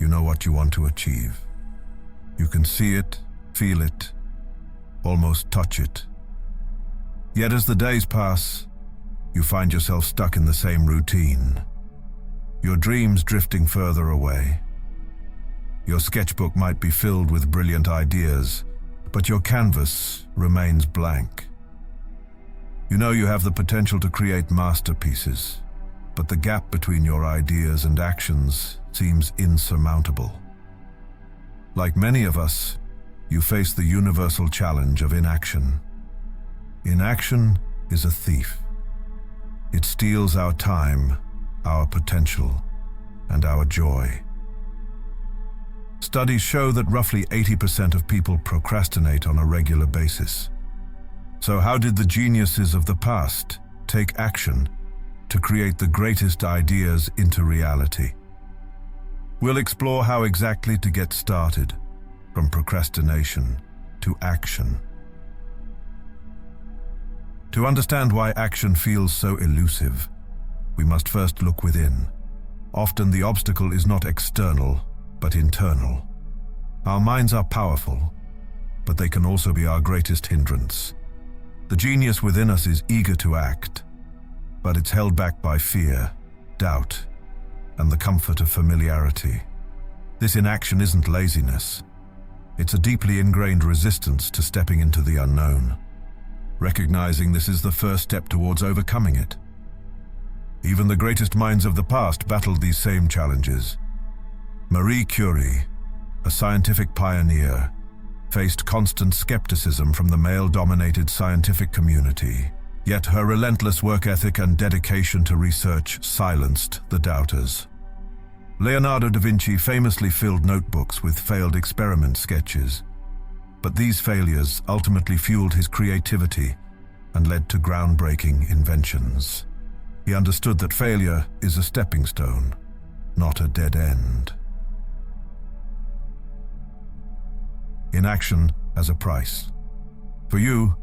you know what you want to achieve. You can see it, feel it, almost touch it. Yet as the days pass, you find yourself stuck in the same routine. Your dreams drifting further away. Your sketchbook might be filled with brilliant ideas, but your canvas remains blank. You know you have the potential to create masterpieces, but the gap between your ideas and actions seems insurmountable. Like many of us, you face the universal challenge of inaction. Inaction is a thief. It steals our time, our potential, and our joy. Studies show that roughly 80% of people procrastinate on a regular basis. So how did the geniuses of the past take action to create the greatest ideas into reality? We'll explore how exactly to get started, from procrastination to action. To understand why action feels so elusive, we must first look within. Often the obstacle is not external, but internal. Our minds are powerful, but they can also be our greatest hindrance. The genius within us is eager to act, but it's held back by fear, doubt, and the comfort of familiarity. This inaction isn't laziness. It's a deeply ingrained resistance to stepping into the unknown. Recognizing this is the first step towards overcoming it. Even the greatest minds of the past battled these same challenges. Marie Curie, a scientific pioneer, faced constant skepticism from the male-dominated scientific community, yet her relentless work ethic and dedication to research silenced the doubters. Leonardo da Vinci famously filled notebooks with failed experiment sketches, but these failures ultimately fueled his creativity and led to groundbreaking inventions. He understood that failure is a stepping stone, not a dead end. Inaction as a price. For you,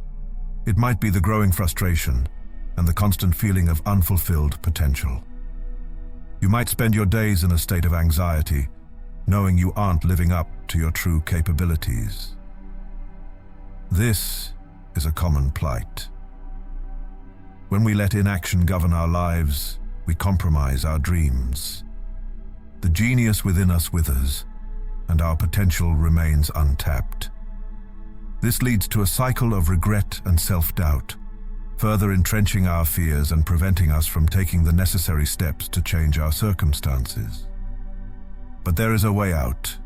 it might be the growing frustration and the constant feeling of unfulfilled potential. You might spend your days in a state of anxiety, knowing you aren't living up to your true capabilities. This is a common plight. When we let inaction govern our lives, we compromise our dreams. The genius within us withers, and our potential remains untapped. This leads to a cycle of regret and self-doubt, further entrenching our fears and preventing us from taking the necessary steps to change our circumstances. But there is a way out.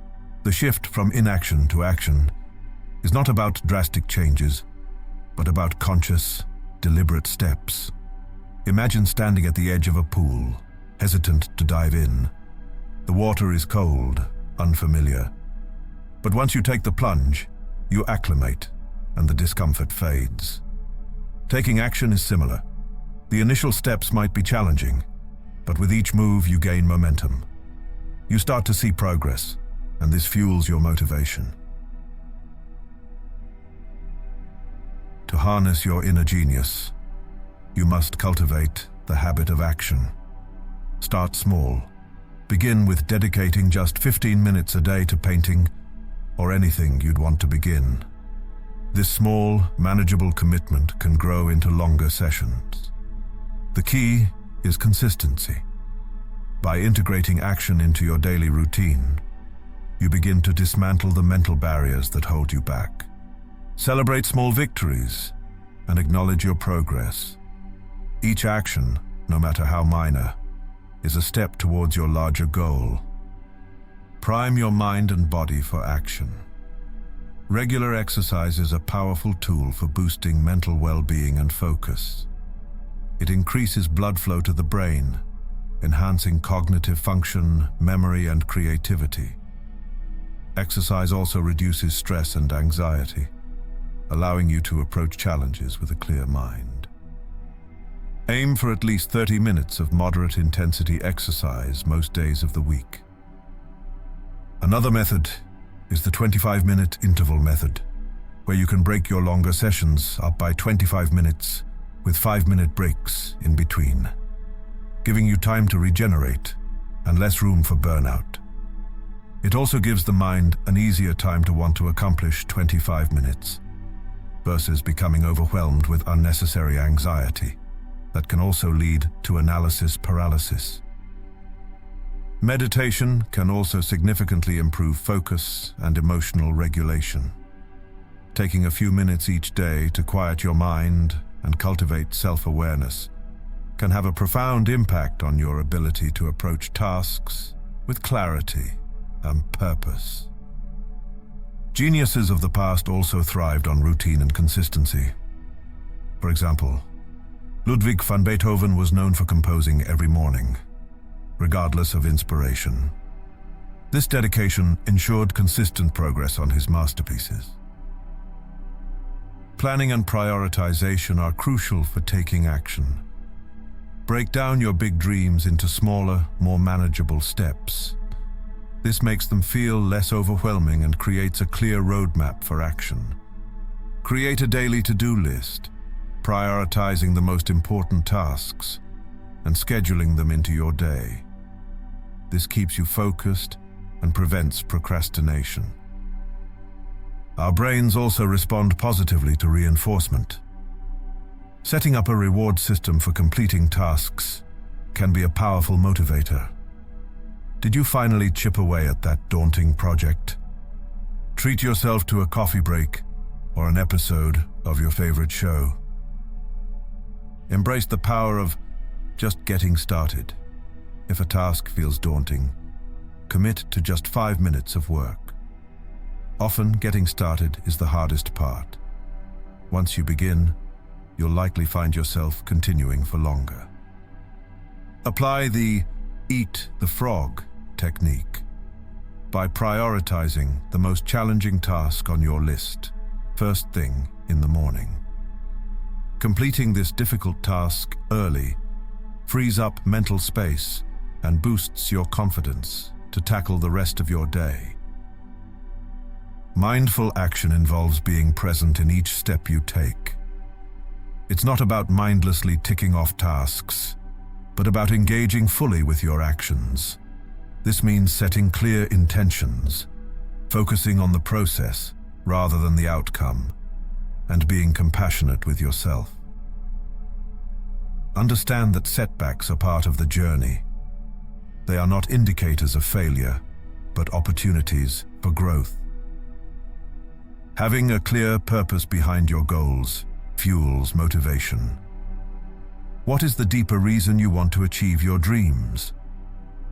The shift from inaction to action is not about drastic changes, but about conscious, deliberate steps. Imagine standing at the edge of a pool, hesitant to dive in. The water is cold, unfamiliar. But once you take the plunge, you acclimate, and the discomfort fades. Taking action is similar. The initial steps might be challenging, but with each move you gain momentum. You start to see progress, and this fuels your motivation. To harness your inner genius, you must cultivate the habit of action. Start small. Begin with dedicating just 15 minutes a day to painting or anything you'd want to begin. This small, manageable commitment can grow into longer sessions. The key is consistency. By integrating action into your daily routine, you begin to dismantle the mental barriers that hold you back. Celebrate small victories and acknowledge your progress. Each action, no matter how minor, is a step towards your larger goal. Prime your mind and body for action. Regular exercise is a powerful tool for boosting mental well-being and focus. It increases blood flow to the brain, enhancing cognitive function, memory, and creativity. Exercise also reduces stress and anxiety, allowing you to approach challenges with a clear mind. Aim for at least 30 minutes of moderate intensity exercise most days of the week. Another method is the 25-minute interval method, where you can break your longer sessions up by 25 minutes with 5-minute breaks in between, giving you time to regenerate and less room for burnout. It also gives the mind an easier time to want to accomplish 25 minutes, versus becoming overwhelmed with unnecessary anxiety that can also lead to analysis paralysis. Meditation can also significantly improve focus and emotional regulation. Taking a few minutes each day to quiet your mind and cultivate self-awareness can have a profound impact on your ability to approach tasks with clarity and purpose. Geniuses of the past also thrived on routine and consistency. For example, Ludwig van Beethoven was known for composing every morning, regardless of inspiration. This dedication ensured consistent progress on his masterpieces. Planning and prioritization are crucial for taking action. Break down your big dreams into smaller, more manageable steps. This makes them feel less overwhelming and creates a clear roadmap for action. Create a daily to-do list, prioritizing the most important tasks and scheduling them into your day. This keeps you focused and prevents procrastination. Our brains also respond positively to reinforcement. Setting up a reward system for completing tasks can be a powerful motivator. Did you finally chip away at that daunting project? Treat yourself to a coffee break or an episode of your favorite show. Embrace the power of just getting started. If a task feels daunting, commit to just 5 minutes of work. Often, getting started is the hardest part. Once you begin, you'll likely find yourself continuing for longer. Apply the eat the frog technique by prioritizing the most challenging task on your list first thing in the morning. Completing this difficult task early frees up mental space and boosts your confidence to tackle the rest of your day. Mindful action involves being present in each step you take. It's not about mindlessly ticking off tasks, but about engaging fully with your actions. This means setting clear intentions, focusing on the process rather than the outcome, and being compassionate with yourself. Understand that setbacks are part of the journey. They are not indicators of failure, but opportunities for growth. Having a clear purpose behind your goals fuels motivation. What is the deeper reason you want to achieve your dreams?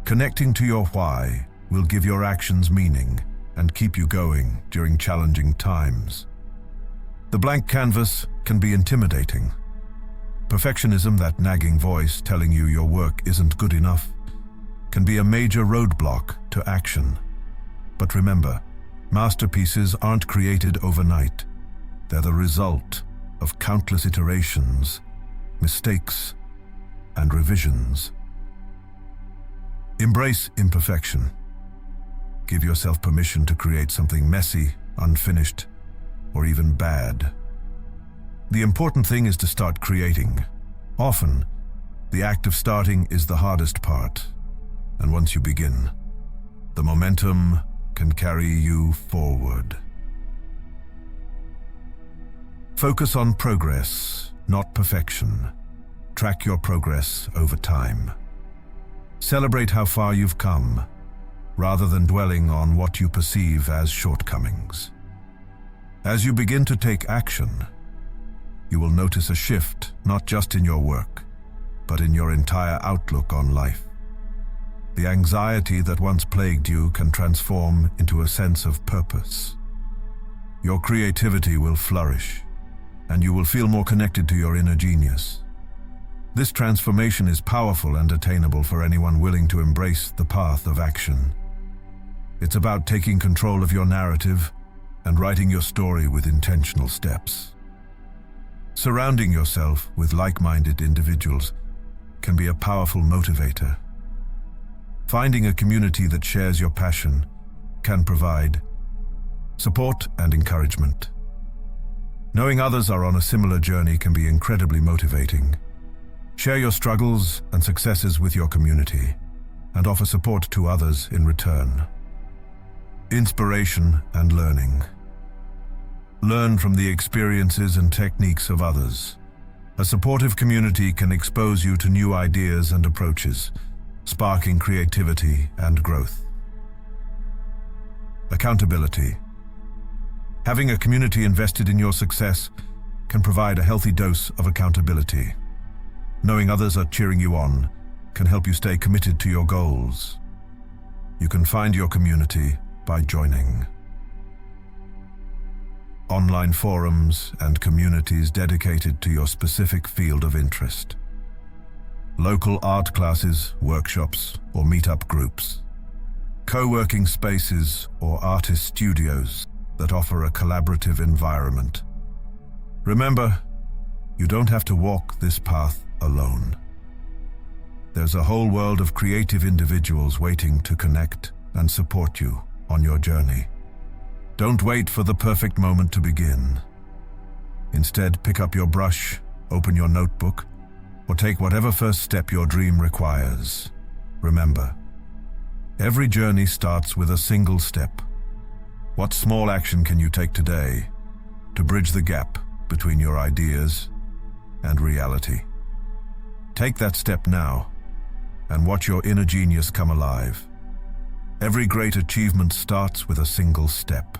Connecting to your why will give your actions meaning and keep you going during challenging times. The blank canvas can be intimidating. Perfectionism, that nagging voice telling you your work isn't good enough, can be a major roadblock to action. But remember, masterpieces aren't created overnight. They're the result of countless iterations, mistakes, and revisions. Embrace imperfection. Give yourself permission to create something messy, unfinished, or even bad. The important thing is to start creating. Often, the act of starting is the hardest part, and once you begin, the momentum can carry you forward. Focus on progress, not perfection. Track your progress over time. Celebrate how far you've come, rather than dwelling on what you perceive as shortcomings. As you begin to take action, you will notice a shift not just in your work, but in your entire outlook on life. The anxiety that once plagued you can transform into a sense of purpose. Your creativity will flourish, and you will feel more connected to your inner genius. This transformation is powerful and attainable for anyone willing to embrace the path of action. It's about taking control of your narrative and writing your story with intentional steps. Surrounding yourself with like-minded individuals can be a powerful motivator. Finding a community that shares your passion can provide support and encouragement. Knowing others are on a similar journey can be incredibly motivating. Share your struggles and successes with your community and offer support to others in return. Inspiration and learning. Learn from the experiences and techniques of others. A supportive community can expose you to new ideas and approaches, sparking creativity and growth. Accountability. Having a community invested in your success can provide a healthy dose of accountability. Knowing others are cheering you on can help you stay committed to your goals. You can find your community by joining online forums and communities dedicated to your specific field of interest. Local art classes, workshops, or meetup groups. Co-working spaces or artist studios that offer a collaborative environment. Remember, you don't have to walk this path alone. There's a whole world of creative individuals waiting to connect and support you on your journey. Don't wait for the perfect moment to begin. Instead, pick up your brush, open your notebook, or take whatever first step your dream requires. Remember, every journey starts with a single step. What small action can you take today to bridge the gap between your ideas and reality? Take that step now and watch your inner genius come alive. Every great achievement starts with a single step.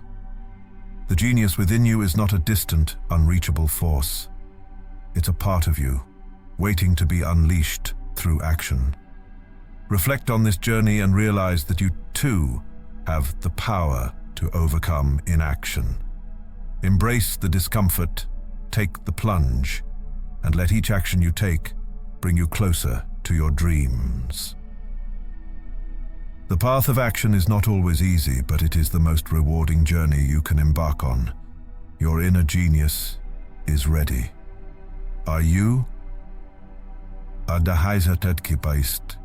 The genius within you is not a distant, unreachable force. It's a part of you, waiting to be unleashed through action. Reflect on this journey and realize that you too have the power to overcome inaction. Embrace the discomfort, take the plunge, and let each action you take bring you closer to your dreams. The path of action is not always easy, but it is the most rewarding journey you can embark on. Your inner genius is ready. Are you? Adahaizated kipaist.